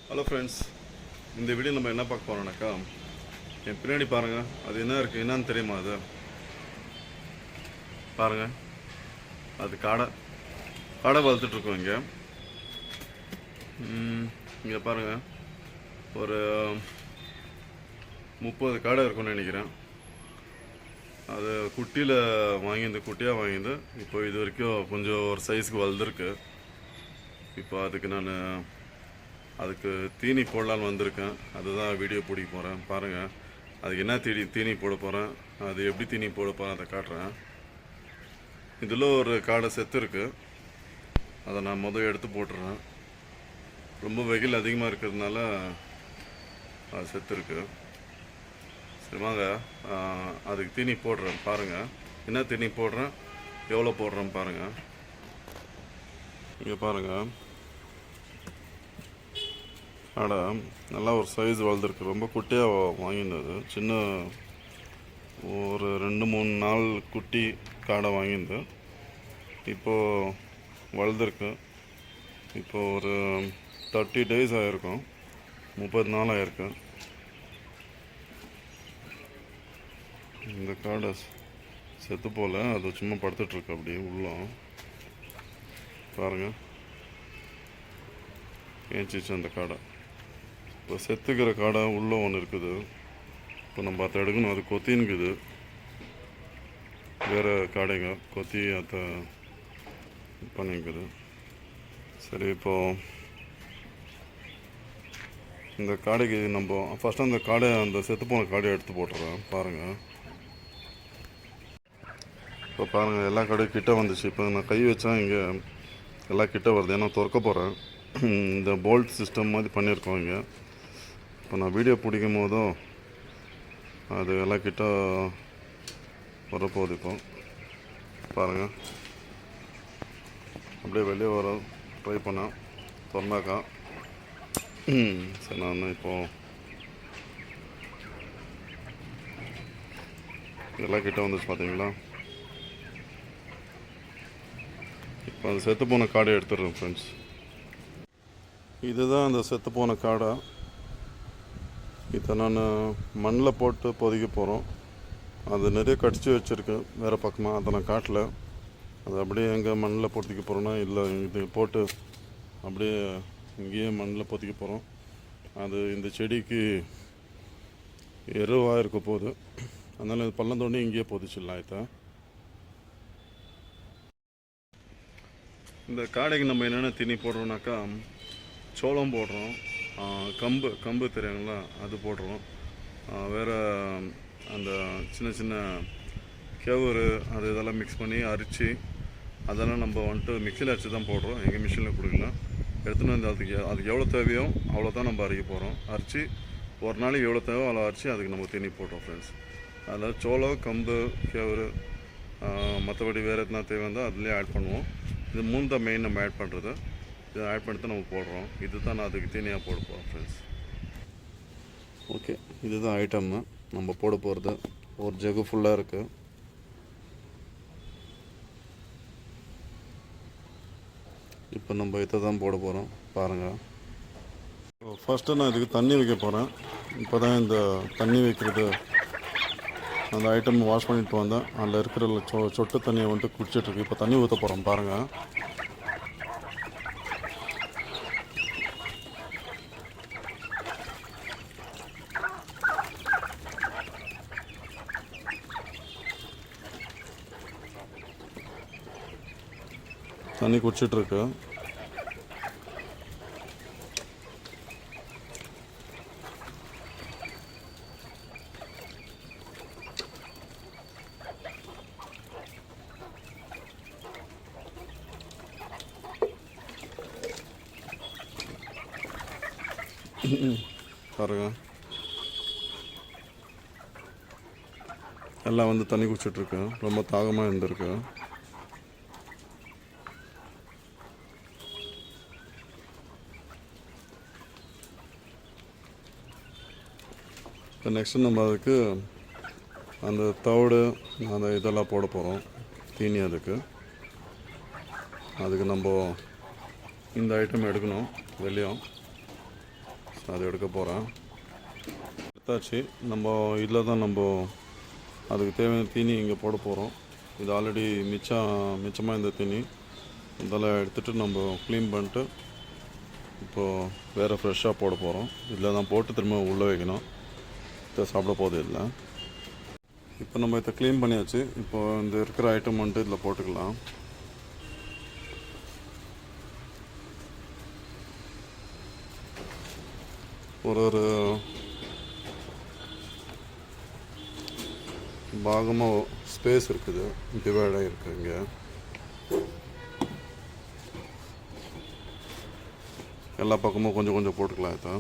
Hello friends, இந்த video நம்ம என்ன பார்க்க போகிறோம்னாக்கா, என் பின்னாடி பாருங்கள். அது என்ன இருக்குது, என்னன்னு தெரியுமா? அது பாருங்கள், அது காடை வளர்த்துட்ருக்கோம். இங்கே பாருங்கள், ஒரு 30 காடை இருக்கும்னு நினைக்கிறேன். அது குட்டியாக வாங்கியிருந்து இப்போ இது வரைக்கும் கொஞ்சம் ஒரு சைஸுக்கு வளர்ந்துருக்கு. இப்போ அதுக்கு தீனி போடலான்னு வந்திருக்கேன். அதுதான் வீடியோ பிடிக்க போகிறேன். பாருங்கள், அதுக்கு என்ன தீனி போட போகிறேன், அது எப்படி தீனி போட போகிறேன் அதை காட்டுறேன். இதில் ஒரு காடை செத்து இருக்குது. அதை நான் எடுத்து போட்டுறேன். ரொம்ப வெயில் அதிகமாக இருக்கிறதுனால அது செத்து இருக்கு. சரி வாங்க, அதுக்கு தீனி போடுறேன். பாருங்கள், என்ன தீனி போடுறேன், எவ்வளோ போடுறேன் பாருங்கள். இங்கே பாருங்கள், காடை நல்லா ஒரு சைஸ் வளர்ந்துருக்கு. ரொம்ப குட்டியாக வாங்கியிருந்தது. ஒரு 2-3 நாள் குட்டி காடை வாங்கியிருந்து இப்போது வளர்ந்துருக்கு. இப்போது ஒரு 30 days ஆகிருக்கும், 30 நாள் ஆகிருக்கு. இந்த காடை செத்து போல், அது சும்மா படுத்துட்ருக்கு அப்படியே உள்ள. பாருங்கள், ஏஞ்சிச்சு அந்த காடை. இப்போ செத்துக்கிற காடை உள்ளே ஒன்று இருக்குது. இப்போ நம்ம அதை எடுக்கணும். அது கொத்தின்னுக்குது. வேறு காடைங்க கொத்தி அதை பண்ணிக்குது. சரி, இப்போது இந்த காடைக்கு நம்ம ஃபஸ்ட்டு அந்த செத்து போன காடையை எடுத்து போட்டுறேன். பாருங்கள், இப்போ பாருங்கள், எல்லா காடையும் கிட்டே வந்துச்சு. இப்போ நான் கை வச்சா இங்கே எல்லாம் கிட்டே வருது. ஏன்னா திறக்க போகிறேன். இந்த போல்ட் சிஸ்டம் மாதிரி பண்ணியிருக்கோம் இங்கே. இப்போ நான் வீடியோ பிடிக்கும் போதும் அது எல்லாம் கிட்ட வரப்போகுது. இப்போ பாருங்கள், அப்படியே வெளியே வர ட்ரை பண்ணேன். திறந்தாக்கா சரி, நான் இப்போது எல்லாம் கிட்ட வந்துச்சு பார்த்தீங்களா. இப்போ அந்த செத்து போன காடை எடுத்துடுறேன் ஃப்ரெண்ட்ஸ். இதுதான் அந்த செத்து போன காடை. இதை நான் மண்ணில் போட்டு பொதிக்க போகிறோம். அது நிறைய கடிச்சு வச்சுருக்கு வேறு பக்கமாக. அதை நான் காட்டல. அது அப்படியே எங்கே மண்ணில் பொதிக்க போகிறோன்னா, இல்லை இது போட்டு அப்படியே இங்கேயே மண்ணில் பொதிக்க போகிறோம். அது இந்த செடிக்கு எருவாக இருக்க போகுது. அதனால் இது பள்ளம் தோண்டி இங்கேயே பொதிச்சிடலாம். இதை இந்த காடைக்கு நம்ம என்னென்ன தீனி போடுறோம்னாக்கா, சோளம் போடுறோம், கம்பு தெரியுங்களா, அது போடுறோம். வேறு அந்த சின்ன சின்ன கேவுரு அது இதெல்லாம் மிக்ஸ் பண்ணி அரிச்சு, அதெல்லாம் நம்ம மிக்சியில் அரிச்சு தான் போடுறோம். எங்கள் மிஷினில் கொடுக்கல. எடுத்துன்னு வந்து அதுக்கு எவ்வளோ தேவையோ அவ்வளோ தான் நம்ம அரைக்க போகிறோம். அரிச்சு ஒரு நாளைக்கு எவ்வளோ தேவையோ அவ்வளோ அரிச்சு அதுக்கு நம்ம தீனி போடுறோம் ஃப்ரெண்ட்ஸ். அதில் சோளம், கம்பு, கேவுரு, மற்றபடி வேறு எதுனா தேவை இருந்தால் அதுலேயே ஆட் பண்ணுவோம். இது 3 தான் மெயின் நம்ம ஆட் பண்ணுறது. இதை ஆட் பண்ணிட்டு நம்ம போடுறோம். இது தான் நான் அதுக்கு தீனியாக போட போகிறோம் ஃப்ரெண்ட்ஸ். ஓகே, இதுதான் ஐட்டம்மு நம்ம போட போகிறது. ஒரு ஜகு ஃபுல்லாக இருக்குது. இப்போ நம்ம இதை தான் போட போகிறோம். பாருங்கள், ஃபஸ்ட்டு நான் இதுக்கு தண்ணி வைக்க போகிறேன். இப்போ தான் இந்த தண்ணி வைக்கிறது, அந்த ஐட்டம் வாஷ் பண்ணிட்டு வந்தேன். அதில் இருக்கிற சொட்டு தண்ணியை குடிச்சிட்ருக்கு. இப்போ தண்ணி ஊற்ற போகிறோம். பாருங்கள், தண்ணி குடிச்சிட்ருக்கு. பாருங்க, எல்லாம் தண்ணி குடிச்சிட்ருக்கு. ரொம்ப தாகமாக இருந்திருக்கு. இப்போ நெக்ஸ்ட்டு நம்ம அதுக்கு அந்த தவிடு அந்த இதெல்லாம் போட போகிறோம். தீனி அதுக்கு நம்ம இந்த ஐட்டம் எடுக்கணும் வெளியும். அதை எடுக்க போகிறேன். எடுத்தாச்சு. நம்ம இதில் தான் நம்ம அதுக்கு தேவையான தீனி இங்கே போட போகிறோம். இது ஆல்ரெடி மிச்சமாக இந்த தீனி இதெல்லாம் எடுத்துகிட்டு நம்ம க்ளீன் பண்ணிட்டு இப்போது வேறு ஃப்ரெஷ்ஷாக போட போகிறோம். இதில் தான் போட்டு திரும்ப உள்ளே வைக்கணும். இதை சாப்பிட போகுது இல்லை. இப்போ நம்ம இதை க்ளீன் பண்ணியாச்சு. இப்போ இந்த இருக்கிற ஐட்டம் வந்துட்டு இதில் போட்டுக்கலாம். ஒரு பாகமாக ஸ்பேஸ் இருக்குது, டிவைடாக இருக்குது. இங்கே எல்லா பக்கமும் கொஞ்சம் கொஞ்சம் போட்டுக்கலாம். இதை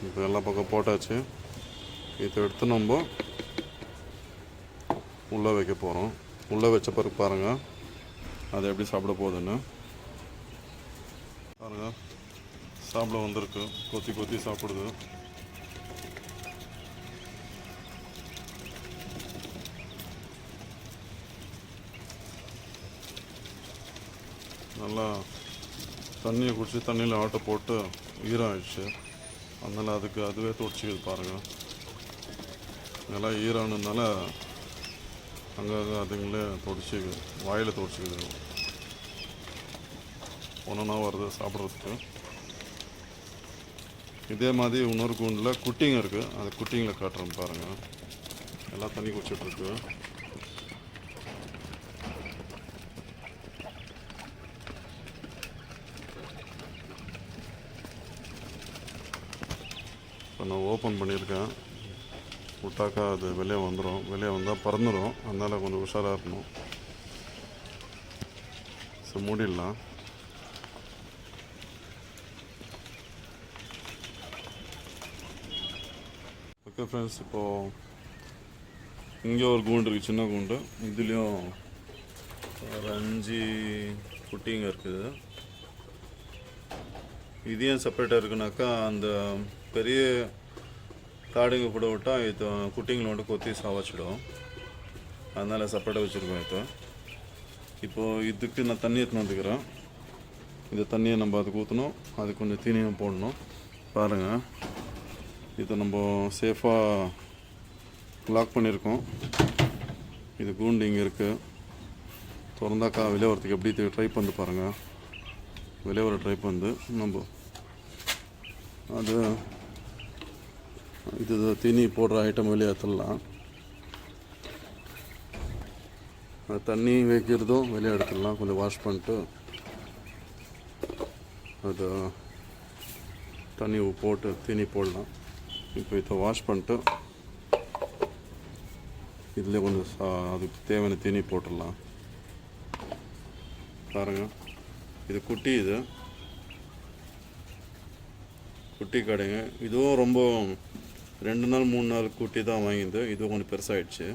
இப்போ எல்லா பக்கம் போட்டாச்சு. இதை எடுத்து நம்ம உள்ளே வைக்க போகிறோம். உள்ளே வச்ச பிறகு பாருங்கள் அது எப்படி சாப்பிட போகுதுன்னு பாருங்கள். சாப்பிட வந்திருக்கு, கொத்தி கொத்தி சாப்பிடுது. நல்லா தண்ணியை குடிச்சு தண்ணியில் ஆட்டை போட்டு ஈரம் ஆயிடுச்சு. அதனால் அதுவே துடிச்சிக்குது பாருங்கள். நல்லா ஈரானதுனால அங்கங்கே அதுங்களே துடிச்சிக்குது, வாயில் துடிச்சிக்குது. ஒன்றா வருது சாப்பிட்றதுக்கு. இதே மாதிரி இன்னொரு கூண்டில் குட்டிங்க இருக்குது. அந்த குட்டிங்களை காட்டுறேன் பாருங்கள். எல்லாம் தண்ணி குடிச்சிட்ருக்கு. இப்போ நான் ஓப்பன் பண்ணியிருக்கேன். விட்டாக்கா அது வெளியே வந்துடும். வெளியே வந்தால் பறந்துடும். அதனால் கொஞ்சம் உஷாராக இருக்கணும். ஸோ மூடிடலாம். ஓகே ஃப்ரெண்ட்ஸ், இப்போது இங்கே ஒரு கூண்டு இருக்குது, சின்ன கூண்டு. இதுலேயும் ஒரு 5 குட்டிங்க இருக்குது. இது ஏன் செப்பரேட்டாக இருக்குனாக்கா, அந்த பெரிய காடுங்க கூட விட்டால் இது குட்டிங்களோட கொத்தி சாவச்சிடும். அதனால் செப்பரேட்டாக வச்சுருக்கோம். இப்போது இதுக்கு நான் தண்ணி எடுத்துன்னு வந்துக்கிறேன். இந்த தண்ணியை நம்ம அதுக்கு ஊற்றணும். அது கொஞ்சம் தீனியும் போடணும். பாருங்கள், இதை நம்ம சேஃபாக லாக் பண்ணியிருக்கோம். இது கூண்டு இங்கே இருக்குது. திறந்தாக்கா வெளியே வரத்துக்கு எப்படி ட்ரை பண்ணி பாருங்கள். வெளியே வர ட்ரை பண்ணு நம்ம அது இது தீனி போடுற ஐட்டம் வெளியே எடுத்துடலாம். தண்ணி வைக்கிறதும் வெளியே எடுத்துடலாம். கொஞ்சம் வாஷ் பண்ணிட்டு அது தண்ணி போட்டு தீனி போடலாம். இப்போ இதை வாஷ் பண்ணிட்டு இதில் கொஞ்சம் அதுக்கு தேவையான தீனி போட்டுடலாம். பாருங்கள், இது குட்டி. இது குட்டி கடைங்க. இதுவும் ரொம்ப 2 நாள் 3 நாள் குட்டி தான் வாங்கிது. இதுவும் கொஞ்சம் பெருசாகிடுச்சு.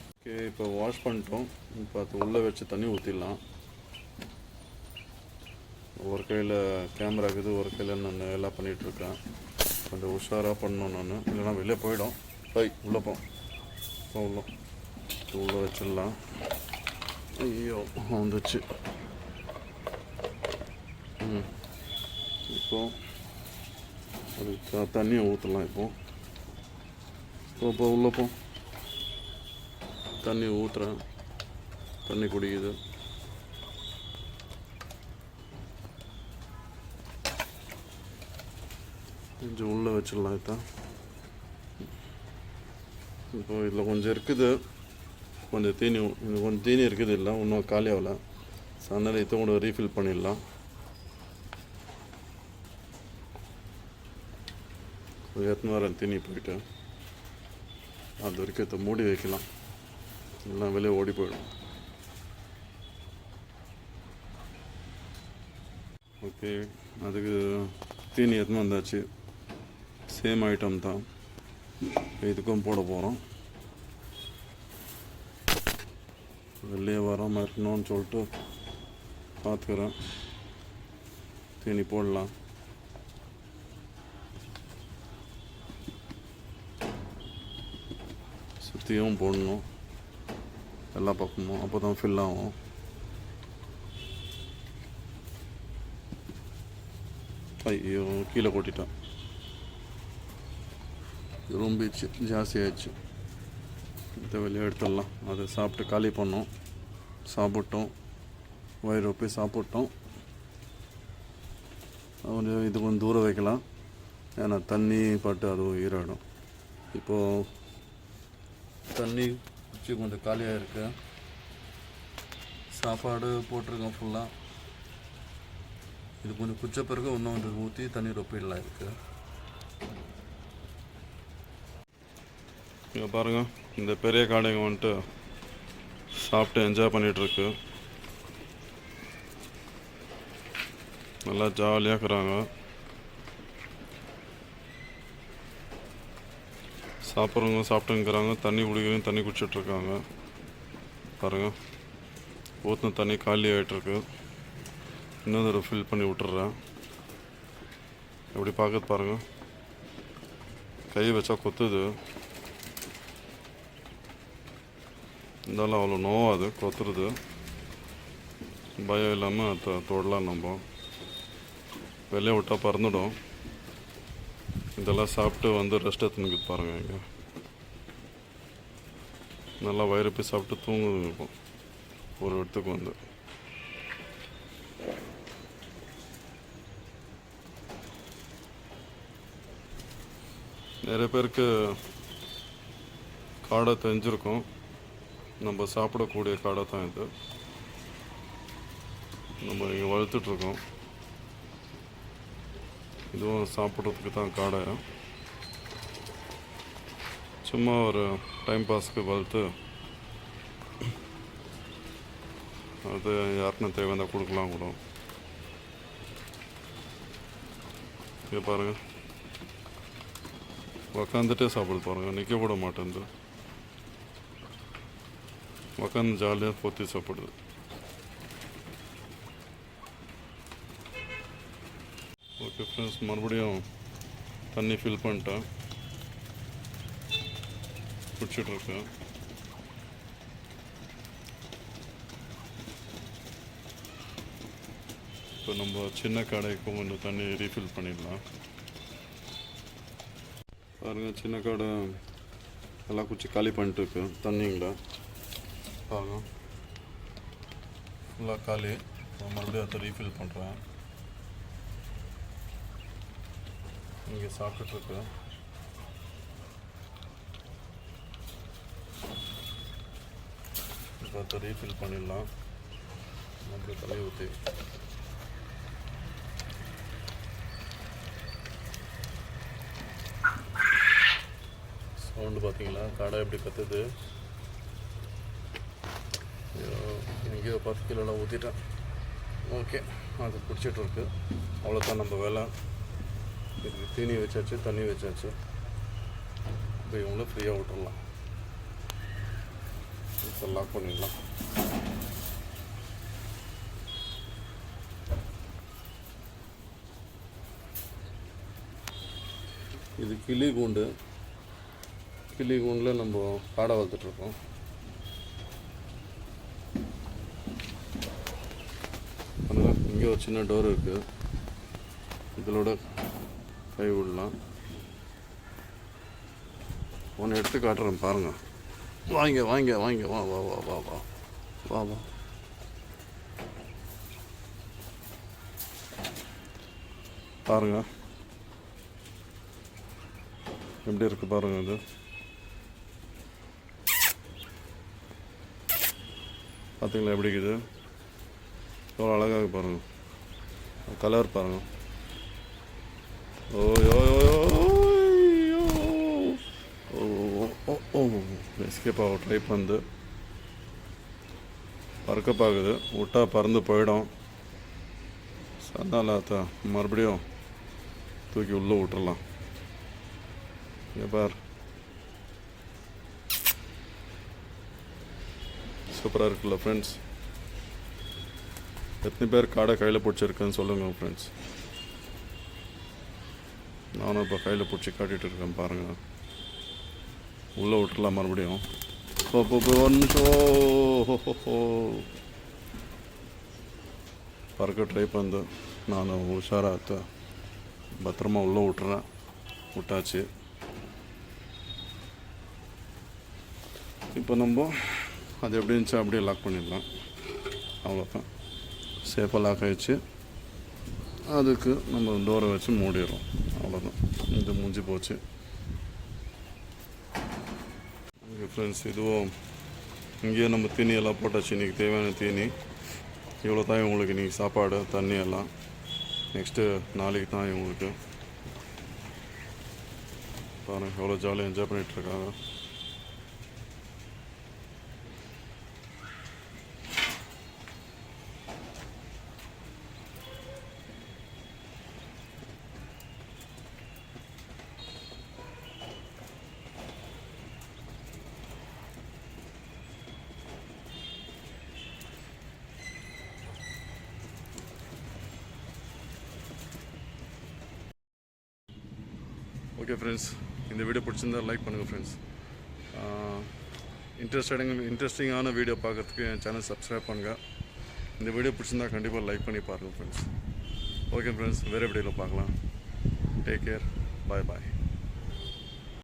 ஓகே, இப்போ வாஷ் பண்ணிட்டோம். இப்போ அது உள்ளே வச்சு தண்ணி ஊற்றிடலாம். ஒரு கையில் கேமரா இருக்குது, ஒரு கையில் நான் எல்லாம் பண்ணிகிட்ருக்கேன். கொஞ்சம் உஷாராக பண்ணணும். நான் இல்லைனா வெளியே போயிடும். உள்ளே உள்ளே வச்சிடலாம். ஐயோ வந்துச்சு. இப்போது அதுக்கு தண்ணியை ஊற்றலாம். இப்போ உள்ளே தண்ணி ஊற்றுறேன். தண்ணி குடிக்குது. கொஞ்சம் உள்ளே வச்சிடலாம். இப்போ இதில் கொஞ்சம் இருக்குது, கொஞ்சம் தீனி இருக்குது. இல்லை இன்னும் காலியாகல. அதனால் இதை கூட ரீஃபில் பண்ணிடலாம். எத்தனை வாரம் தீனி போயிட்டு அது வரைக்கும் இதை மூடி வைக்கலாம். எல்லாம் வெளியே ஓடி போயிடும். ஓகே, அதுக்கு தீனி எத்தனை வந்தாச்சு. சேம் ஐட்டம் தான் இதுக்கும் போட போகிறோம். வெளியே வராமல் இருக்கணும்னு சொல்லிட்டு பார்த்துக்கிறேன். தீனி போடலாம். சுற்றியும் போடணும். எல்லா பக்கமும். அப்போ தான் ஃபில் ஆகும். ஐயோ கீழே கொட்டிட்டேன். ரொம்பிச்சு, ஜாஸ்தி ஆயிடுச்சு. இதை வெளியே எடுத்துடலாம். அதை சாப்பிட்டு காலி பண்ணோம். சாப்பிட்டோம், வயிறு ஒப்பி சாப்பிட்டோம். இது கொஞ்சம் தூரம் வைக்கலாம், ஏன்னா தண்ணி பட்டு அதுவும் ஈராடும். இப்போது தண்ணி குச்சி கொஞ்சம் காலியாக இருக்கு. சாப்பாடு போட்டிருக்கோம் ஃபுல்லாக. இது கொஞ்சம் குச்ச பிறகு இன்னும் கொஞ்சம் ஊற்றி தண்ணி ரொப்பிடலாம் இருக்குது. இங்கே பாருங்கள், இந்த பெரிய காடைங்க வந்துட்டு சாப்பிட்டு என்ஜாய் பண்ணிகிட்ருக்கு. நல்லா ஜாலியாக இருக்கிறாங்க. சாப்பிட்றவங்க சாப்பிட்டுங்கிறாங்க, தண்ணி குடிக்கிறவங்க தண்ணி குடிச்சிட்ருக்காங்க. பாருங்கள், ஊற்றின தண்ணி காலி ஆகிட்டுருக்கு. இன்னும் தடவை ஃபில் பண்ணி விட்டுறேன். எப்படி பார்க்குறது பாருங்கள், கை வச்சா கொத்துது. இருந்தாலும் அவ்வளோ நோவாது, கொத்துறது. பயம் இல்லாமல் தொடலாம். நம்ம வெளியே விட்டால் பறந்துடும். இதெல்லாம் சாப்பிட்டு வந்து ரெஸ்ட் எடுத்துன்னு பாருங்கள். இங்கே நல்லா வயிறு போய் சாப்பிட்டு தூங்குதுங்க. இப்போ ஒரு இடத்துக்கு வந்து நிறைய பேருக்கு காடை தெரிஞ்சிருக்கும். நம்ம சாப்பிடக்கூடிய காடை தான் இது. நம்ம இங்கே வளர்த்துட்ருக்கோம். இதுவும் சாப்பிட்றதுக்கு தான் காடை. சும்மா ஒரு டைம் பாஸ்க்கு வளர்த்து அது யாருக்குன்னு தேவையான கொடுக்கலாம் கூட. இங்கே பாருங்கள், உக்காந்துட்டே சாப்பிடுது பாருங்கள், நிற்க விட மாட்டேங்குது. உக்காந்து ஜாலியாக பொத்தி சாப்பிடுது. ஓகே ஃப்ரெண்ட்ஸ், மறுபடியும் தண்ணி ஃபில் பண்ணிட்டேன், குடிச்சிட்ருக்கேன். இப்போ நம்ம சின்ன கடைக்கும் கொஞ்சம் தண்ணி ரீஃபில் பண்ணிடலாம். பாருங்கள், சின்ன கடை எல்லாம் குச்சி காலி பண்ணிட்டுருக்கு தண்ணிங்கள. பாருங்கள், ஃபுல்லாக காலி. மறுபடியும் அதை ரீஃபில் பண்ணுறேன். இங்கே சாப்பிட்டுட்ருக்கு. இப்போ அதை ரீஃபில் பண்ணிடலாம். மறுபடியும் தலையை ஊற்றி சவுண்டு பார்த்தீங்களா, காடை எப்படி கற்றுது. இங்கேயோ 10 கிலோலாம் ஊற்றிட்டேன். ஓகே, அது பிடிச்சிட்ருக்கு. அவ்வளோதான் நம்ம வேலை. இதுக்கு தீனி வச்சாச்சு, தண்ணி வச்சாச்சு. இப்போ இவங்களும் ஃப்ரீயாக விட்டுடலாம். இப்போ லாக் பண்ணிடலாம். இது கிளி கூண்டு. கிளி கூண்டில் நம்ம காடை வளர்த்துட்ருக்கோம். இங்கே ஒரு சின்ன டோர் இருக்குது, இதோட கை விடலாம். ஒன்று எடுத்து காட்டுறேன் பாருங்கள். வாங்க வாங்க வாங்க, வா வா வா வா வா வா வா. பாருங்கள் எப்படி இருக்குது பாருங்கள். இது பார்த்தீங்களா எப்படி இருக்குது, எவ்வளோ அழகாக பாருங்கள். கலர் பாருங்கள். ஓயோ எஸ்கேப் ஆக ட்ரை பண்ணுது. பறக்க பார்க்குது, விட்டா பறந்து போயிடும். அதனால் அதை மறுபடியும் தூக்கி உள்ளே விட்டுறலாம். இங்கே பார், சூப்பராக இருக்குல்ல ஃப்ரெண்ட்ஸ். எத்தனை பேர் காடை கையில் பிடிச்சிருக்குன்னு சொல்லுங்கள் ஃப்ரெண்ட்ஸ். நானும் இப்போ கையில் பிடிச்சி காட்டிகிட்டு இருக்கேன் பாருங்கள். உள்ளே விட்டுறலாம் மறுபடியும். ஒரு நிமிஷம் பறக்க ட்ரை பண்ணு நான் உஷாராக பத்திரமா உள்ளே விட்டாச்சு. இப்போ நம்ம அது எப்படி இருந்துச்சு அப்படியே லாக் பண்ணிடலாம். அவ்வளோதான், சேஃபாக லாக் ஆகிடுச்சு. அதுக்கு நம்ம டோரை வச்சு மூடிடுறோம். அவ்வளோதான், இது முடிஞ்சு போச்சு. ஓகே ஃப்ரெண்ட்ஸ், இதுவும் இங்கேயே நம்ம தீனி எல்லாம் போட்டாச்சு. இன்றைக்கி தேவையான தீனி இவ்வளோ தான் இவங்களுக்கு. இன்றைக்கி சாப்பாடு தண்ணி எல்லாம் நெக்ஸ்ட்டு நாளைக்கு தான் இவங்களுக்கு. பாருங்கள் எவ்வளோ ஜாலியாக என்ஜாய் பண்ணிகிட்ருக்காங்க. ஓகே ஃப்ரெண்ட்ஸ், இந்த வீடியோ பிடிச்சிருந்தால் லைக் பண்ணுங்கள் ஃப்ரெண்ட்ஸ். இன்ட்ரெஸ்டிங்கான வீடியோ பார்க்குறதுக்கு என் சேனல் சப்ஸ்கிரைப் பண்ணுங்கள். இந்த வீடியோ பிடிச்சிருந்தால் கண்டிப்பாக லைக் பண்ணி பாருங்கள் ஃப்ரெண்ட்ஸ். ஓகே ஃப்ரெண்ட்ஸ், வேறு வீடியோவில் பார்க்கலாம். டேக் கேர், பாய் பாய்.